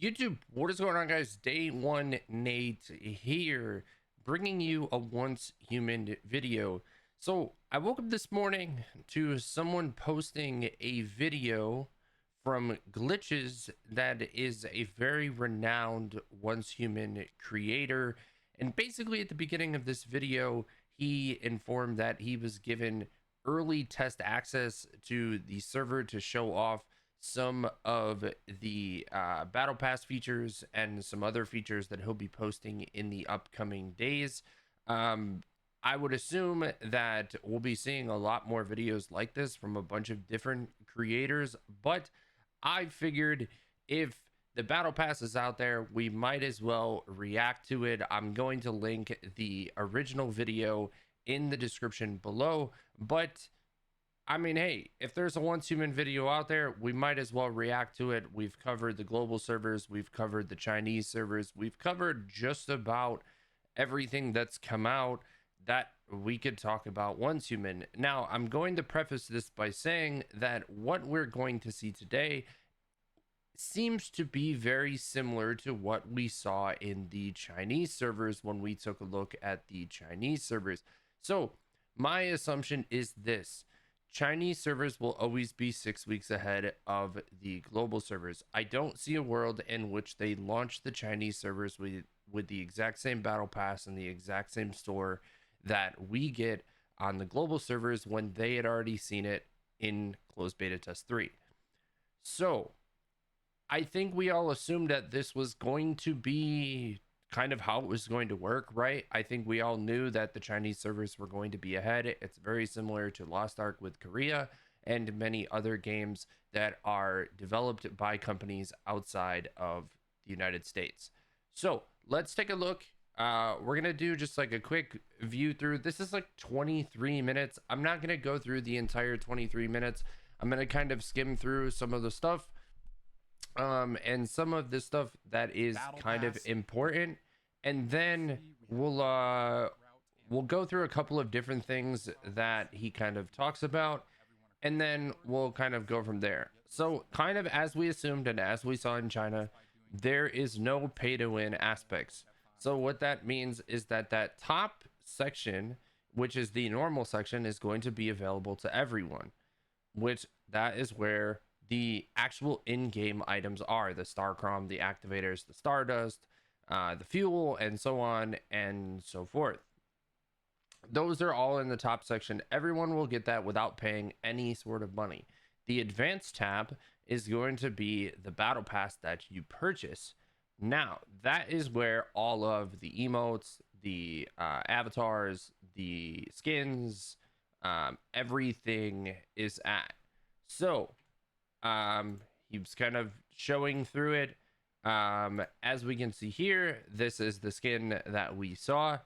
YouTube, what is going on, guys? Day one, Nate here, bringing you a once human video. So, I woke up this morning to someone posting a video from Glitches that is a very renowned once human creator. And basically, at the beginning of this video, he informed that he was given early test access to the server to show off some of the battle pass features and some other features that he'll be posting in the upcoming days. um, I would assume that we'll be seeing a lot more videos like this from a bunch of different creators, but I figured if the battle pass is out there, we might as well react to it. I'm going to link the original video in the description below, but I mean, hey, if there's a once human video out there, we might as well react to it. We've covered the global servers, we've covered the Chinese servers, we've covered just about everything that's come out that we could talk about once human. Now, I'm going to preface this by saying that what we're going to see today seems to be very similar to what we saw in the Chinese servers when we took a look at the Chinese servers. So, my assumption is this: Chinese servers will always be 6 weeks ahead of the global servers. I don't see a world in which they launch the Chinese servers with the exact same battle pass and the exact same store that we get on the global servers when they had already seen it in closed beta test 3. So, I think we all assumed that this was going to be kind of how it was going to work, right? I think we all knew that the Chinese servers were going to be ahead. It's very similar to Lost Ark with Korea and many other games that are developed by companies outside of the United States. So let's take a look. We're gonna do just like a quick view through. This is like 23 minutes. I'm not gonna go through the entire 23 minutes. I'm gonna kind of skim through some of the stuff, and some of the stuff that is kind of important, and then we'll go through a couple of different things that he kind of talks about, and then we'll kind of go from there. So kind of as we assumed and as we saw in China, there is no pay to win aspects. So what that means is that that top section, which is the normal section, is going to be available to everyone, which that is where the actual in-game items are: the Starcrom, the activators, the Stardust, the fuel, and so on and so forth. Those are all in the top section. Everyone will get that without paying any sort of money. The advanced tab is going to be the battle pass that you purchase. Now, that is where all of the emotes, the avatars, the skins, everything is at. So, he was kind of showing through it. As we can see here, this is the skin that we saw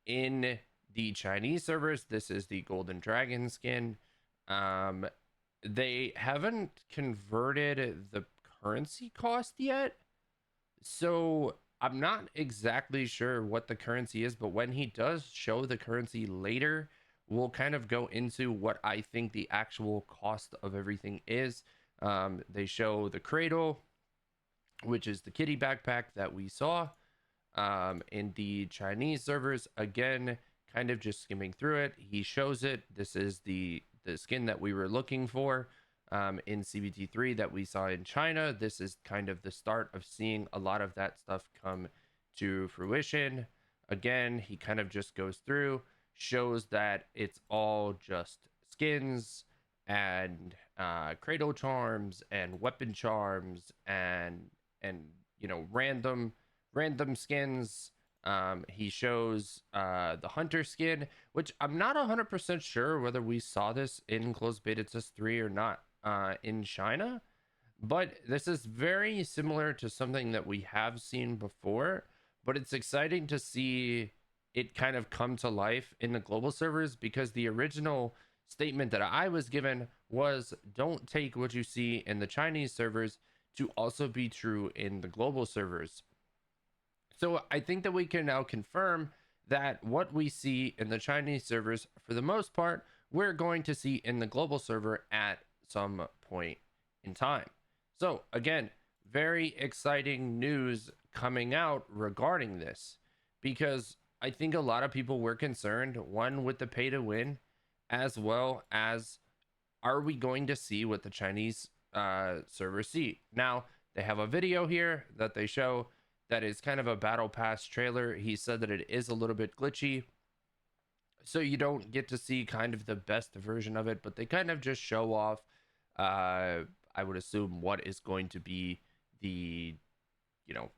in the Chinese servers. This is the Golden Dragon skin. They haven't converted the currency cost yet, so I'm not exactly sure what the currency is, but when he does show the currency later, we'll kind of go into what I think the actual cost of everything is. They show the cradle, which is the kitty backpack that we saw in the Chinese servers. Again, kind of just skimming through it, he shows it. This is the skin that we were looking for in CBT3 that we saw in China. This is kind of the start of seeing a lot of that stuff come to fruition. Again, he kind of just goes through, shows that it's all just skins and cradle charms and weapon charms and you know, random skins. He shows the hunter skin, which I'm not 100% sure whether we saw this in closed beta test 3 or not in China, but this is very similar to something that we have seen before. But it's exciting to see it kind of come to life in the global servers, because the original statement that I was given was, don't take what you see in the Chinese servers to also be true in the global servers. So I think that we can now confirm that what we see in the Chinese servers, for the most part, we're going to see in the global server at some point in time. So again, very exciting news coming out regarding this, because I think a lot of people were concerned, one, with the pay to win, as well as, are we going to see what the Chinese servers see? Now, they have a video here that they show that is kind of a battle pass trailer. He said that it is a little bit glitchy, so you don't get to see kind of the best version of it, but they kind of just show off, I would assume, what is going to be the, you know,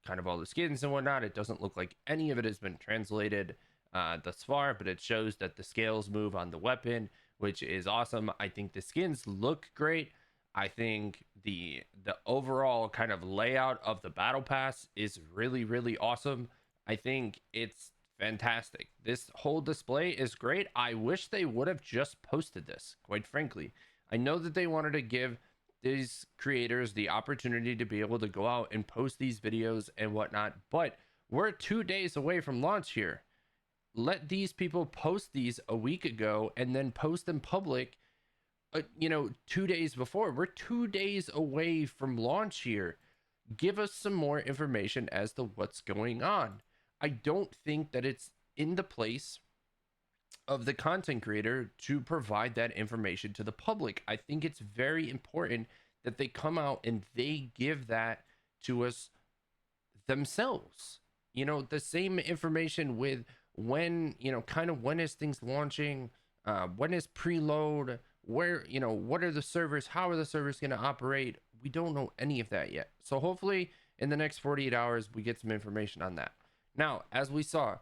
kind of all the skins and whatnot. It doesn't look like any of it has been translated thus far, but it shows that the scales move on the weapon, which is awesome. I think the skins look great. I think the overall kind of layout of the battle pass is really, really awesome. I think it's fantastic. This whole display is great. I wish they would have just posted this, quite frankly. I know that they wanted to give these creators the opportunity to be able to go out and post these videos and whatnot, but we're 2 days away from launch here. Let these people post these a week ago and then post them public, 2 days before. We're 2 days away from launch here. Give us some more information as to what's going on. I don't think that it's in the place of the content creator to provide that information to the public. I think it's very important that they come out and they give that to us themselves. The same information with when, kind of when is things launching, when is preload, where, what are the servers, how are the servers going to operate? We don't know any of that yet. So hopefully in the next 48 hours, we get some information on that. Now, as we saw,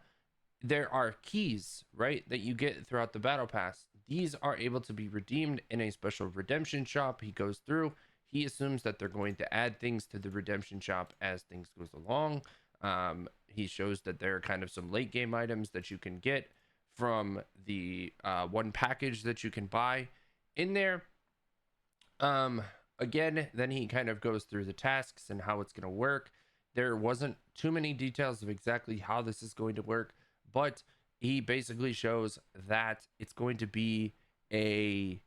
there are keys, right, that you get throughout the battle pass. These are able to be redeemed in a special redemption shop. He goes through, he assumes that they're going to add things to the redemption shop as things goes along. He shows that there are kind of some late game items that you can get from the one package that you can buy in there. Again, then he kind of goes through the tasks and how it's going to work. There wasn't too many details of exactly how this is going to work, but he basically shows that it's going to be a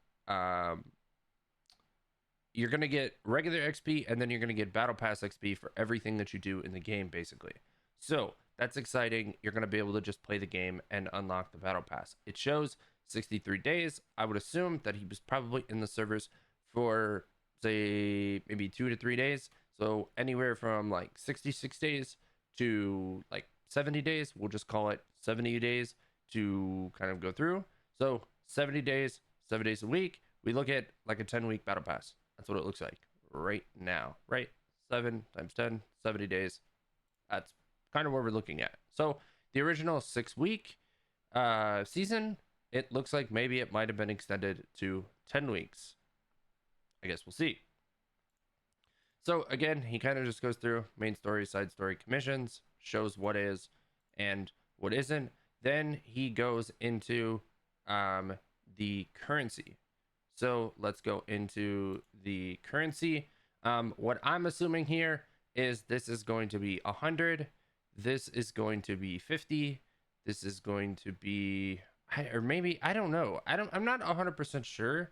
you're going to get regular XP, and then you're going to get battle pass XP for everything that you do in the game, basically. So that's exciting. You're going to be able to just play the game and unlock the battle pass. It shows 63 days. I would assume that he was probably in the servers for, say, maybe 2 to 3 days. So anywhere from like 66 days to like 70 days. We'll just call it 70 days to kind of go through. So 70 days, 7 days a week. We look at like a 10-week battle pass. That's what it looks like right now, right? 7 times 10, 70 days. That's kind of what we're looking at. So the original 6-week season, it looks like maybe it might have been extended to 10 weeks. I guess we'll see. So again, he kind of just goes through main story, side story, commissions, shows what is and what isn't. Then he goes into the currency. So let's go into the currency. What I'm assuming here is this is going to be 100. This is going to be 50. This is going to be, or maybe, I don't know. I'm not 100% sure.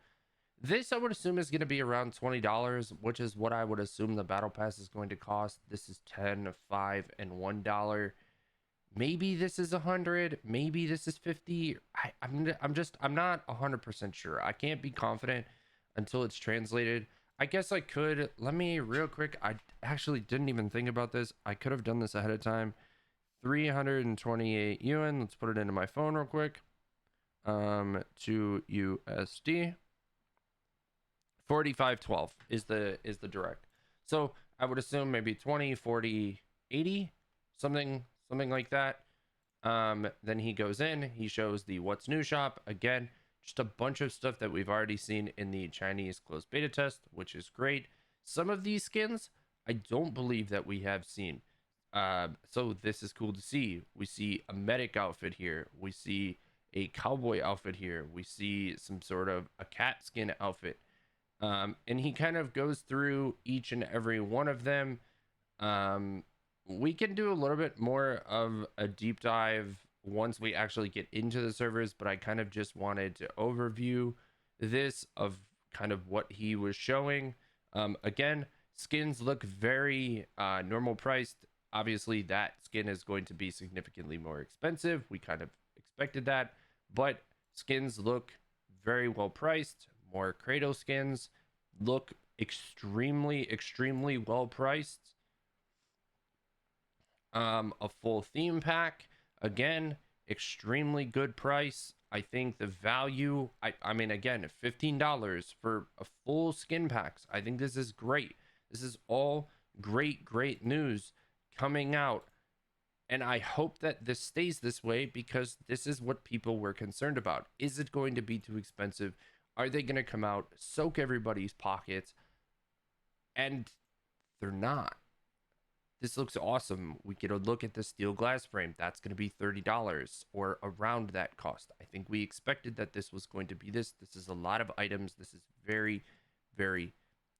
This I would assume is going to be around $20, which is what I would assume the battle pass is going to cost. This is 10, 5, and $1. Maybe this is 100. Maybe this is 50. I'm not 100% sure. I can't be confident until it's translated. I guess I could. Let me real quick. I actually didn't even think about this. I could have done this ahead of time. 328 yuan. Let's put it into my phone real quick. To USD. 45.12 is the direct. So I would assume maybe 20, 40, 80, something like that. Then he goes in, he shows the what's new shop. Again, just a bunch of stuff that we've already seen in the Chinese closed beta test, which is great. Some of these skins I don't believe that we have seen. So this is cool to see. We see a medic outfit here. We see a cowboy outfit here. We see some sort of a cat skin outfit. And he kind of goes through each and every one of them. We can do a little bit more of a deep dive once we actually get into the servers, but I kind of just wanted to overview this of kind of what he was showing. Again, Skins look very normal priced. Obviously, that skin is going to be significantly more expensive. We kind of expected that, but skins look very well priced. More Kratos skins look extremely well priced. A full theme pack, again, extremely good price. I think the value, I mean, again, $15 for a full skin packs. I think this is great. This is all great news coming out. And I hope that this stays this way, because this is what people were concerned about. Is it going to be too expensive? Are they going to come out, soak everybody's pockets? And they're not. This looks awesome. We get a look at the steel glass frame. That's going to be $30 or around that cost. I think we expected that this was going to be this. This is a lot of items. This is very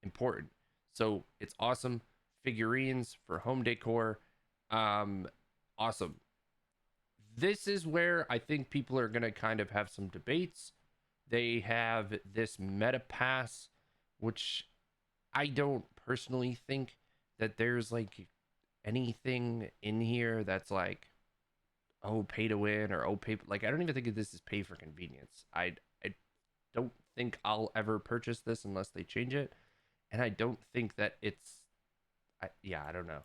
important. So it's awesome. Figurines for home decor. Awesome. This is where I think people are going to kind of have some debates. They have this meta pass, which I don't personally think that there's like anything in here that's like, oh, pay to win, or oh, pay, like, I don't even think this is pay for convenience. I don't think I'll ever purchase this unless they change it, and I don't think that it's I don't know.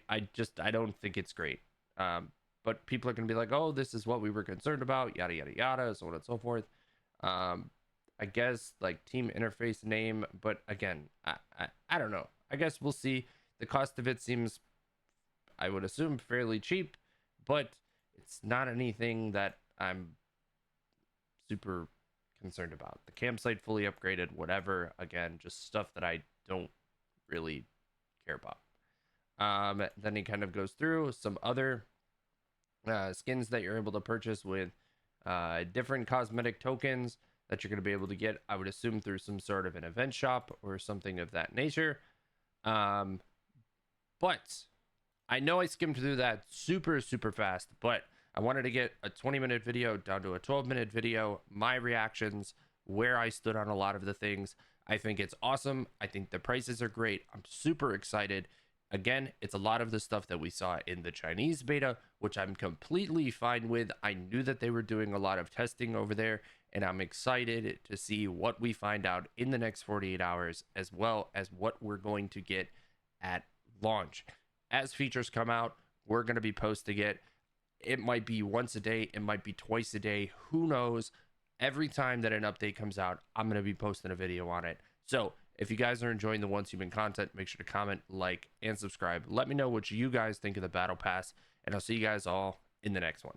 I don't think it's great. But people are gonna be like, oh, this is what we were concerned about, yada yada yada, so on and so forth. I guess like team interface name, but again, I don't know. I guess we'll see. The cost of it seems, I would assume, fairly cheap, but it's not anything that I'm super concerned about. The campsite fully upgraded, whatever. Again, just stuff that I don't really care about. Then he kind of goes through some other skins that you're able to purchase with different cosmetic tokens that you're going to be able to get, I would assume, through some sort of an event shop or something of that nature. But I know I skimmed through that super fast, but I wanted to get a 20-minute video down to a 12-minute video, my reactions, where I stood on a lot of the things. I think it's awesome. I think the prices are great. I'm super excited. Again, it's a lot of the stuff that we saw in the Chinese beta, which I'm completely fine with. I knew that they were doing a lot of testing over there, and I'm excited to see what we find out in the next 48 hours, as well as what we're going to get at launch. As features come out, we're going to be posting it. It might be once a day, it might be twice a day, who knows. Every time that an update comes out, I'm going to be posting a video on it. So if you guys are enjoying the Once Human content, make sure to comment, like, and subscribe. Let me know what you guys think of the battle pass, and I'll see you guys all in the next one.